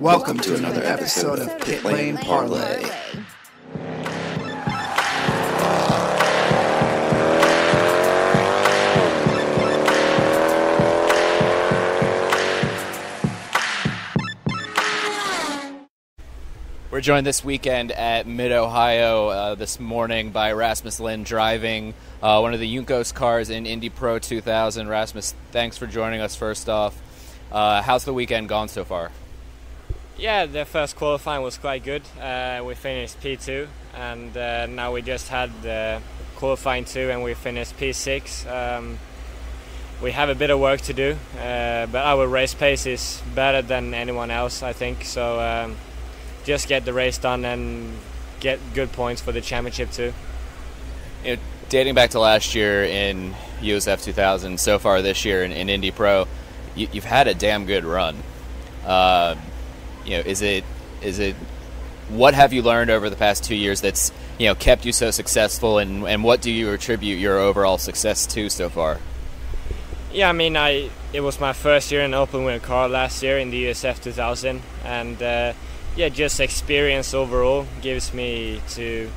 Welcome to another episode of Pit Lane Parlay. We're joined this weekend at Mid-Ohio this morning by Rasmus Lindh driving one of the Juncos cars in Indy Pro 2000. Rasmus, thanks for joining us first off. How's the weekend gone so far? Yeah, the first qualifying was quite good. We finished P2, and now we just had qualifying 2 and we finished P6. We have a bit of work to do, but our race pace is better than anyone else, I think. So just get the race done and get good points for the championship too. You know, dating back to last year in USF 2000, so far this year in Indy Pro, you've had a damn good run. Is it what have you learned over the past 2 years that's kept you so successful, and what do you attribute your overall success to so far? Yeah, I mean, it was my first year in open wheel car last year in the USF 2000, and just experience overall gives me to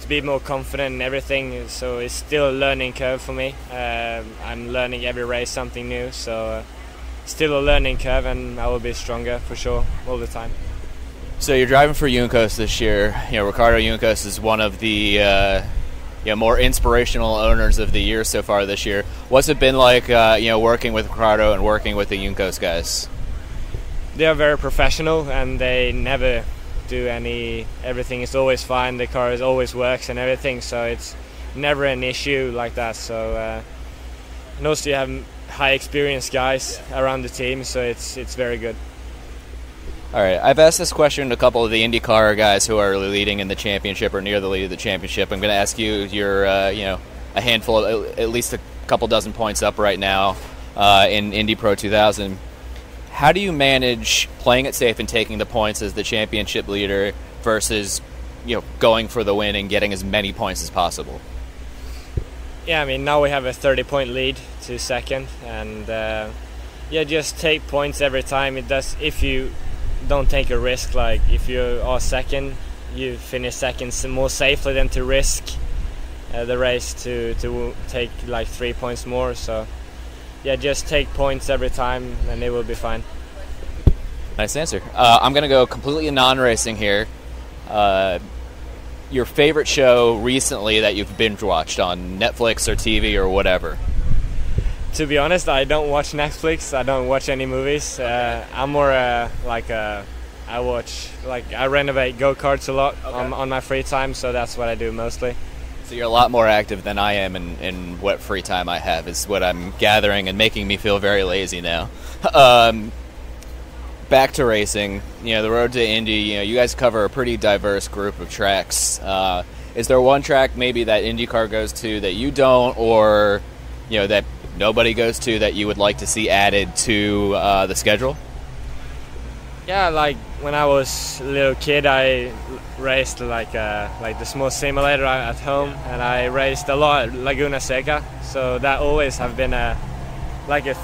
be more confident in everything. So it's still a learning curve for me. I'm learning every race something new, so still a learning curve, and I will be stronger for sure all the time. So you're driving for Juncos this year. Ricardo Juncos is one of the more inspirational owners of the year so far this year. What's it been like working with Ricardo and working with the Juncos guys? They are very professional, and they never do everything is always fine, the car always works and everything, so it's never an issue like that. So and also you have high experienced guys around the team, so it's very good. All right, I've asked this question to a couple of the IndyCar guys who are leading in the championship or near the lead of the championship. I'm going to ask you, you're a handful of, at least a couple dozen points up right now in Indy Pro 2000. How do you manage playing it safe and taking the points as the championship leader versus going for the win and getting as many points as possible? Yeah, I mean, now we have a 30-point lead to second, and just take points every time. It does. If you don't take a risk, like if you are second, you finish second more safely than to risk the race to take like 3 points more. So just take points every time, and it will be fine. Nice answer. I'm going to go completely non-racing here. Your favorite show recently that you've binge-watched on Netflix or TV or whatever? To be honest, I don't watch Netflix. I don't watch any movies. I'm more I renovate go-karts a lot on my free time, so that's what I do mostly. So you're a lot more active than I am in what free time I have, is what I'm gathering, and making me feel very lazy now. Back to racing, the road to Indy, you guys cover a pretty diverse group of tracks. Is there one track maybe that IndyCar goes to that you don't, or that nobody goes to, that you would like to see added to the schedule? Yeah, like when I was a little kid, I raced like the small simulator at home, and I raced a lot at Laguna Seca. So that always have been a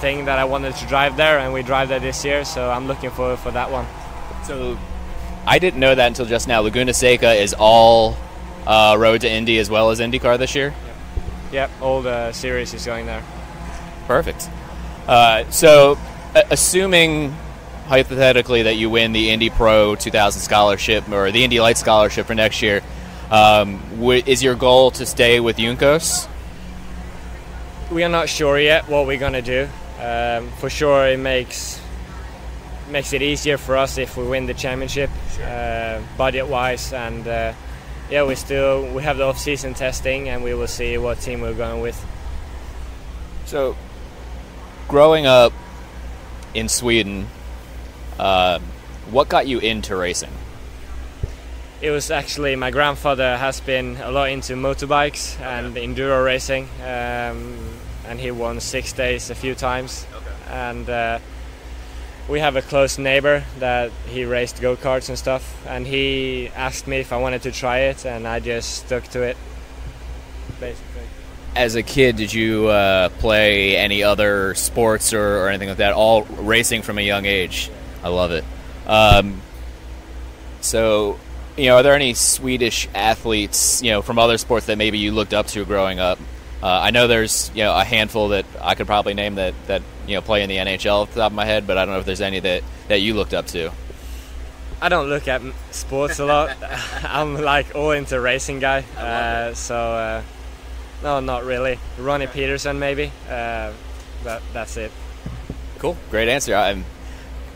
thing that I wanted to drive there, and we drive there this year. So I'm looking forward for that one. So I didn't know that until just now. Laguna Seca is all road to Indy as well as IndyCar this year. Yep, all the series is going there. Perfect. So assuming hypothetically that you win the Indy Pro 2000 scholarship or the Indy Light scholarship for next year, is your goal to stay with Juncos? We are not sure yet what we're going to do. For sure it makes it easier for us if we win the championship, budget-wise, and we have the off-season testing, and we will see what team we're going with. So, growing up in Sweden, what got you into racing? It was actually my grandfather has been a lot into motorbikes and enduro racing, and he won 6 days a few times. And we have a close neighbor that he raced go-karts and stuff, and he asked me if I wanted to try it, and I just stuck to it, basically. As a kid, did you play any other sports or anything like that? All racing from a young age. I love it. So, are there any Swedish athletes, from other sports that maybe you looked up to growing up? I know there's, a handful that I could probably name that play in the NHL off the top of my head, but I don't know if there's any that you looked up to. I don't look at sports a lot. I'm like all into racing guy. No, not really. Ronnie Peterson maybe. But that's it. Cool. Great answer.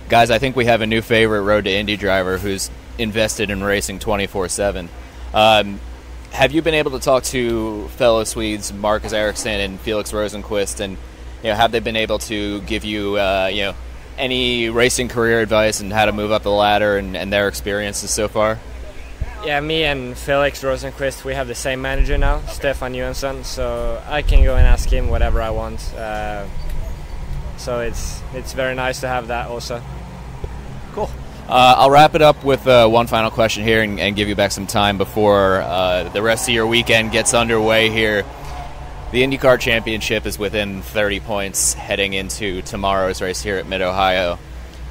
Guys, I think we have a new favorite Road to Indy driver who's invested in racing 24/7. Have you been able to talk to fellow Swedes, Marcus Ericsson and Felix Rosenqvist, and have they been able to give you any racing career advice and how to move up the ladder and their experiences so far? Yeah, me and Felix Rosenqvist, we have the same manager now, Stefan Johansson, so I can go and ask him whatever I want. So it's very nice to have that also. Cool. I'll wrap it up with one final question here and give you back some time before the rest of your weekend gets underway here. The IndyCar Championship is within 30 points heading into tomorrow's race here at Mid-Ohio.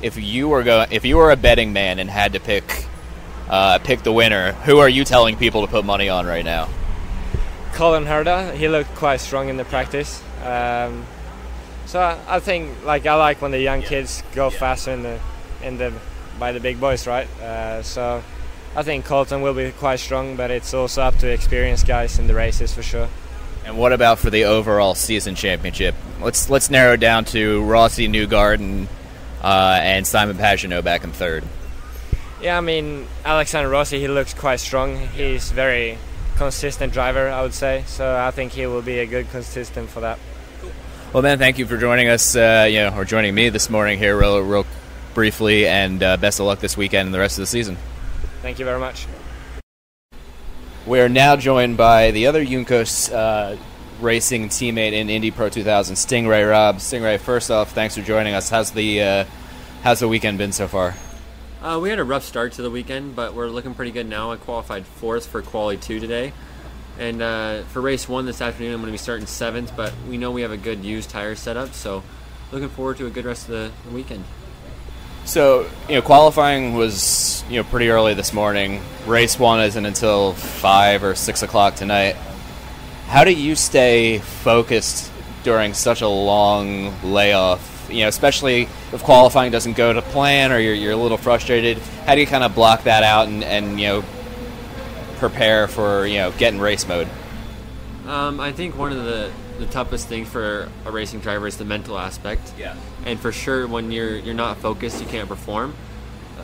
If you were a betting man and had to pick the winner, who are you telling people to put money on right now? Colin Herta, he looked quite strong in the practice. So I think I like when the young kids go faster by the big boys, right? So I think Colton will be quite strong, but it's also up to experienced guys in the races for sure. And what about for the overall season championship? Let's narrow it down to Rossi, Newgarden, and Simon Pagenaud back in third. Yeah, I mean, Alexander Rossi, he looks quite strong. He's very consistent driver, I would say. So I think he will be a good consistent for that. Well, man, thank you for joining us, or joining me this morning here real briefly, and best of luck this weekend and the rest of the season. Thank you very much. We are now joined by the other Juncos Racing teammate in Indy Pro 2000, Stingray Robb. Stingray, first off, thanks for joining us. How's the weekend been so far? We had a rough start to the weekend, but we're looking pretty good now. I qualified 4th for Quali 2 today. And for race 1 this afternoon, I'm going to be starting 7th, but we know we have a good used tire setup, so looking forward to a good rest of the weekend. So, qualifying was, pretty early this morning. Race 1 isn't until 5 or 6 o'clock tonight. How do you stay focused during such a long layoff? Especially if qualifying doesn't go to plan or you're a little frustrated. How do you kind of block that out and prepare for, getting race mode? I think one of the toughest thing for a racing driver is the mental aspect. Yeah. And for sure, when you're not focused, you can't perform.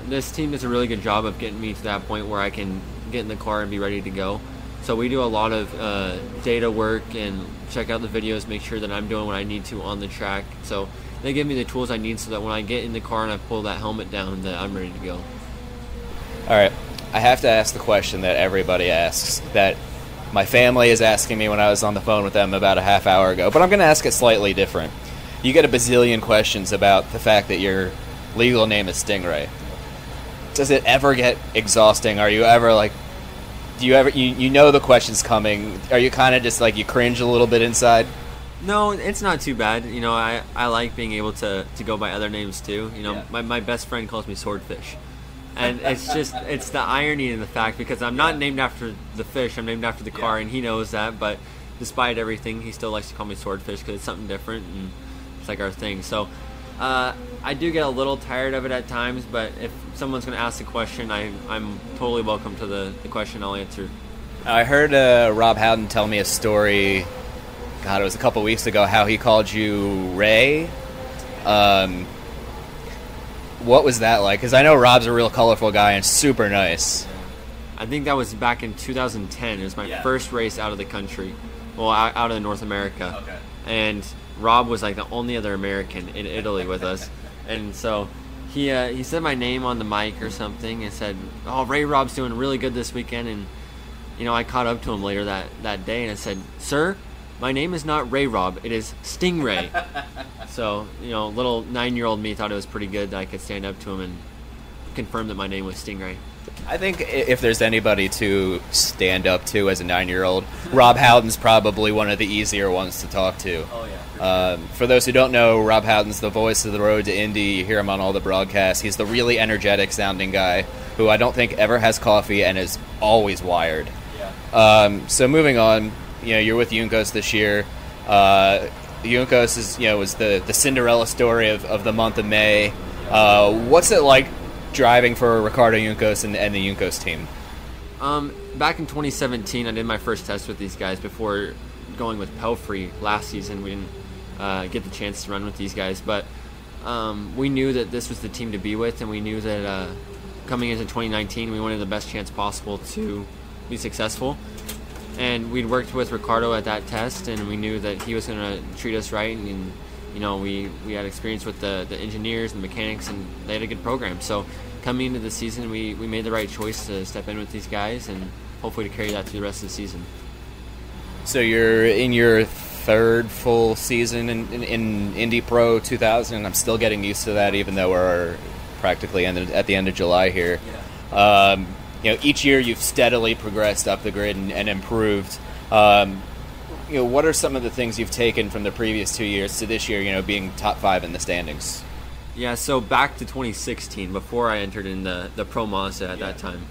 This team does a really good job of getting me to that point where I can get in the car and be ready to go. So we do a lot of data work and check out the videos, make sure that I'm doing what I need to on the track. So they give me the tools I need so that when I get in the car and I pull that helmet down, that I'm ready to go. All right. I have to ask the question that everybody asks, that my family is asking me when I was on the phone with them about a half hour ago, but I'm going to ask it slightly different. You get a bazillion questions about the fact that your legal name is Stingray. Does it ever get exhausting? Are you ever do you ever, you know the question's coming, are you kind of just you cringe a little bit inside? No, it's not too bad. I like being able to go by other names too. My best friend calls me Swordfish. And it's the irony in the fact, because I'm not named after the fish, I'm named after the car, and he knows that, but despite everything, he still likes to call me Swordfish because it's something different, and it's our thing. So I do get a little tired of it at times, but if someone's going to ask a question, I'm totally welcome to the question. I'll answer. I heard Rob Howden tell me a story, God, it was a couple weeks ago, how he called you Ray. What was that like? Because I know Rob's a real colorful guy and super nice. I think that was back in 2010. It was my first race out of the country. Well, out of North America. Okay. And Rob was the only other American in Italy with us. And so he said my name on the mic or something and said, "Oh, Ray Rob's doing really good this weekend." And, I caught up to him later that day and I said, "Sir, my name is not Ray Robb, it is Stingray." So, little 9-year-old me thought it was pretty good that I could stand up to him and confirm that my name was Stingray. I think if there's anybody to stand up to as a 9-year-old, Rob Howden's probably one of the easier ones to talk to. Oh, yeah. For those who don't know, Rob Howden's the voice of the Road to Indy. You hear him on all the broadcasts. He's the really energetic sounding guy. who I don't think ever has coffee and is always wired. So moving on, you're with Juncos this year. Juncos is, was the Cinderella story of the month of May. What's it like driving for Ricardo Juncos and the Juncos team? Back in 2017, I did my first test with these guys before going with Pelfrey last season. We didn't get the chance to run with these guys, but we knew that this was the team to be with, and we knew that coming into 2019, we wanted the best chance possible to be successful. And we'd worked with Ricardo at that test, and we knew that he was going to treat us right. And we had experience with the engineers and mechanics, and they had a good program. So coming into the season, we made the right choice to step in with these guys and hopefully to carry that through the rest of the season. So you're in your third full season in Indy Pro 2000. I'm still getting used to that, even though we're practically at the end of July here. Each year you've steadily progressed up the grid and improved. What are some of the things you've taken from the previous 2 years to this year, being top 5 in the standings? Yeah, so back to 2016, before I entered in the Pro Mazda at that time,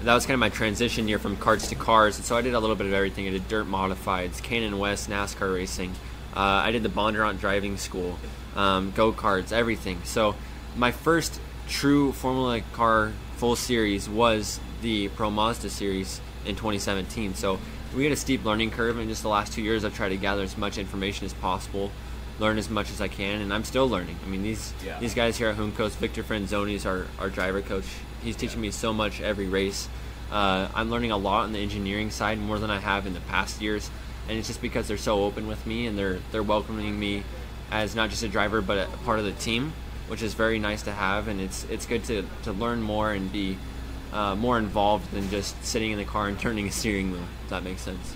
that was kind of my transition year from karts to cars, and so I did a little bit of everything. I did dirt modifieds, Canyon West, NASCAR racing. I did the Bondurant driving school, go-karts, everything. So my first true Formula car full series was the Pro Mazda series in 2017. So we had a steep learning curve, and just the last 2 years I've tried to gather as much information as possible, learn as much as I can, and I'm still learning. I mean, these guys here at Juncos, Victor Franzoni is our driver coach. He's teaching me so much every race. I'm learning a lot on the engineering side, more than I have in the past years, and it's just because they're so open with me, and they're welcoming me as not just a driver but a part of the team, which is very nice to have. And it's good to learn more and be more involved than just sitting in the car and turning a steering wheel, if that makes sense.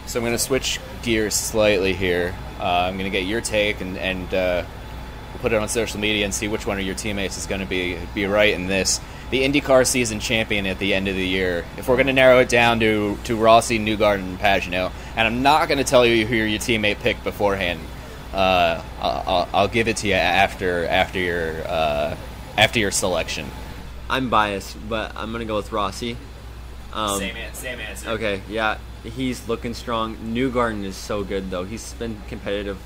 So I'm going to switch gears slightly here. I'm going to get your take and we'll put it on social media and see which one of your teammates is going to be right in this. The IndyCar season champion at the end of the year. If we're going to narrow it down to Rossi, Newgarden, and Pagenaud, and I'm not going to tell you who your teammate picked beforehand. I'll give it to you after your selection. I'm biased, but I'm going to go with Rossi. Same answer. Okay, yeah, he's looking strong. Newgarden is so good, though. He's been competitive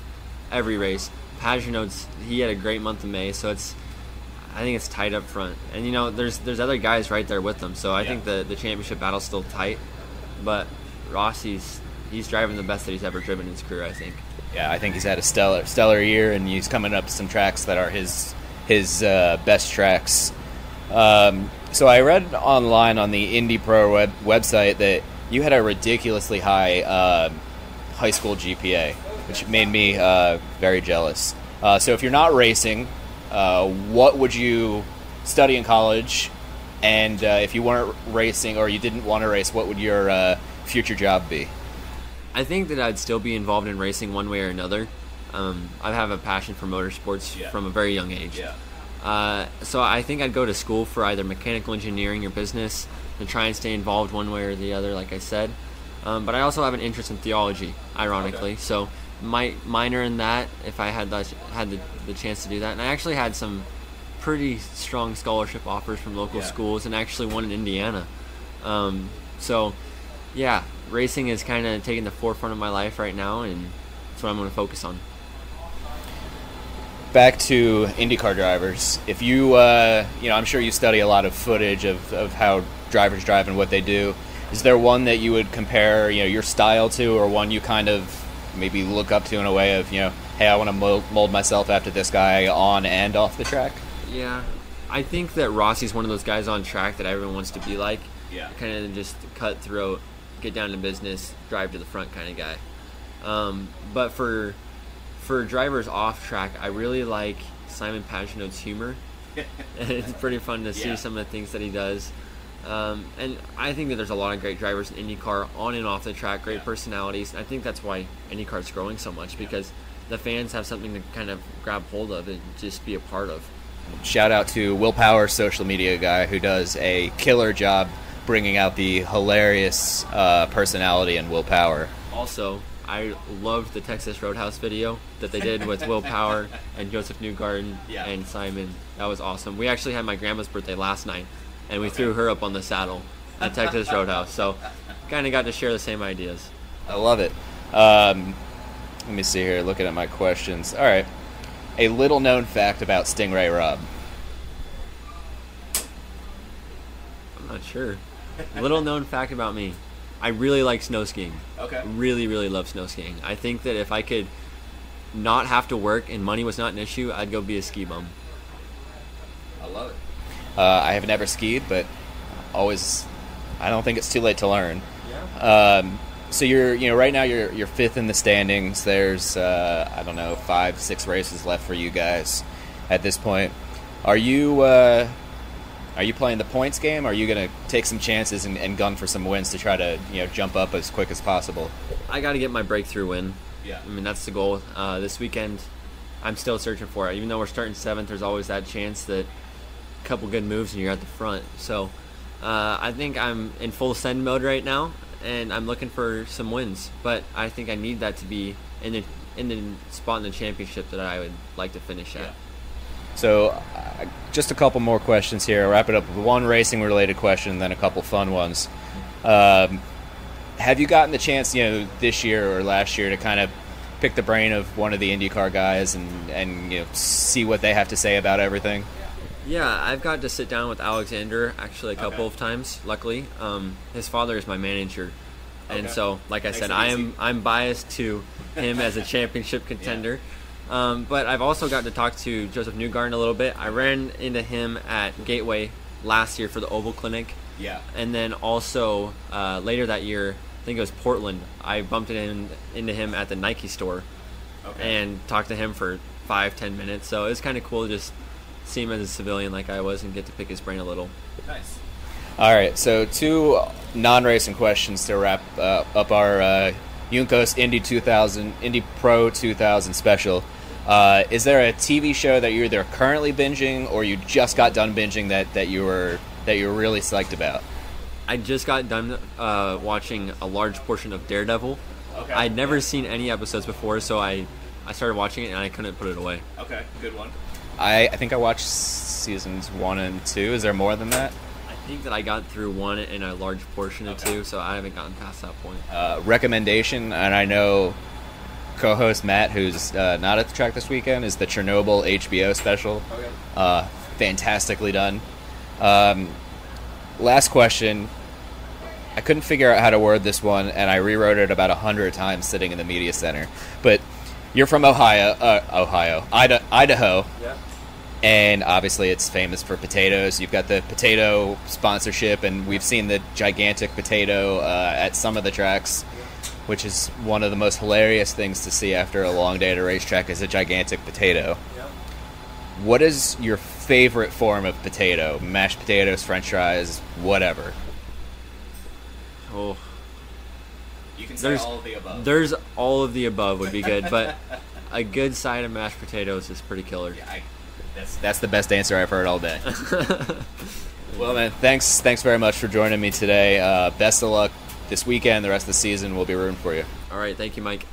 every race. Pagenaud, he had a great month of May, so I think it's tight up front. And there's other guys right there with them, so I think the championship battle's still tight. But Rossi's driving the best that he's ever driven in his career, I think. Yeah, I think he's had a stellar year, and he's coming up some tracks that are his best tracks. So I read online on the Indy Pro website that you had a ridiculously high high school GPA, which made me very jealous. So if you're not racing, what would you study in college? And if you weren't racing or you didn't want to race, what would your future job be? I think that I'd still be involved in racing one way or another. I have a passion for motorsports from a very young age. So I think I'd go to school for either mechanical engineering or business and try and stay involved one way or the other, like I said. But I also have an interest in theology, ironically. Okay. So might minor in that if I had the chance to do that. And I actually had some pretty strong scholarship offers from local schools, and actually one in Indiana. So yeah, racing is kind of taking the forefront of my life right now, and that's what I'm going to focus on. Back to IndyCar drivers. If you, I'm sure you study a lot of footage of how drivers drive and what they do. Is there one that you would compare, your style to, or one you kind of maybe look up to in a way of, hey, I want to mold myself after this guy on and off the track? Yeah, I think that Rossi's one of those guys on track that everyone wants to be like. Yeah. Kind of just cutthroat, get down to business, drive to the front kind of guy. But for drivers off track, I really like Simon Pagenaud's humor. It's pretty fun to see some of the things that he does. And I think that there's a lot of great drivers in IndyCar on and off the track, great personalities. I think that's why IndyCar's growing so much, because the fans have something to kind of grab hold of and just be a part of. Shout out to Will Power, social media guy, who does a killer job bringing out the hilarious personality in Will Power. Also, I loved the Texas Roadhouse video that they did with Will Power and Joseph Newgarden and Simon. That was awesome. We actually had my grandma's birthday last night, and we threw her up on the saddle at Texas Roadhouse. So kind of got to share the same ideas. I love it. Let me see here, looking at my questions. All right. A little known fact about Stingray Robb. I'm not sure. Little known fact about me. I really like snow skiing. Okay. Really, really love snow skiing. I think that if I could not have to work and money was not an issue, I'd go be a ski bum. I love it. I have never skied, but I don't think it's too late to learn. Yeah. So you're right now you're fifth in the standings. There's 5-6 races left for you guys at this point. Are you playing the points game? Or are you going to take some chances and gun for some wins to try to jump up as quick as possible? I got to get my breakthrough win. Yeah. I mean, that's the goal. This weekend, I'm still searching for it. Even though we're starting 7th, there's always that chance that a couple good moves and you're at the front. So I think I'm in full send mode right now, and I'm looking for some wins. But I think I need that to be in the spot in the championship that I would like to finish at. Yeah. So just a couple more questions here. I'll wrap it up with one racing-related question and then a couple fun ones. Have you gotten the chance, this year or last year to kind of pick the brain of one of the IndyCar guys and see what they have to say about everything? Yeah, I've got to sit down with Alexander actually a couple of times, luckily. His father is my manager. And so, like I said, I'm biased to him as a championship contender. Yeah. But I've also got to talk to Joseph Newgarden a little bit. I ran into him at Gateway last year for the Oval Clinic. Yeah. And then also later that year, I think it was Portland, I bumped into him at the Nike store and talked to him for 5-10 minutes. So it was kind of cool to just see him as a civilian like I was and get to pick his brain a little. Nice. All right, so 2 non-racing questions to wrap up our Juncos Indy Pro 2000 special. Is there a TV show that you're either currently binging or you just got done binging that you were really psyched about? I just got done watching a large portion of Daredevil. Okay. I'd never seen any episodes before, so I started watching it and I couldn't put it away. Okay, good one. I think I watched seasons 1 and 2. Is there more than that? I think that I got through 1 and a large portion of 2, so I haven't gotten past that point. Recommendation, and I know co-host Matt, who's not at the track this weekend, is the Chernobyl HBO special. Okay. Fantastically done. Last question. I couldn't figure out how to word this one, and I rewrote it about 100 times sitting in the media center. But you're from Idaho. Yeah. And obviously it's famous for potatoes. You've got the potato sponsorship, and we've seen the gigantic potato at some of the tracks, which is one of the most hilarious things to see after a long day at a racetrack is a gigantic potato. Yeah. What is your favorite form of potato? Mashed potatoes, french fries, whatever. Oh. You can say all of the above. There's all of the above would be good, but a good side of mashed potatoes is pretty killer. Yeah, that's the best answer I've heard all day. Well, man, thanks very much for joining me today. Best of luck this weekend. The rest of the season, we'll be rooting for you. All right, thank you, Mike.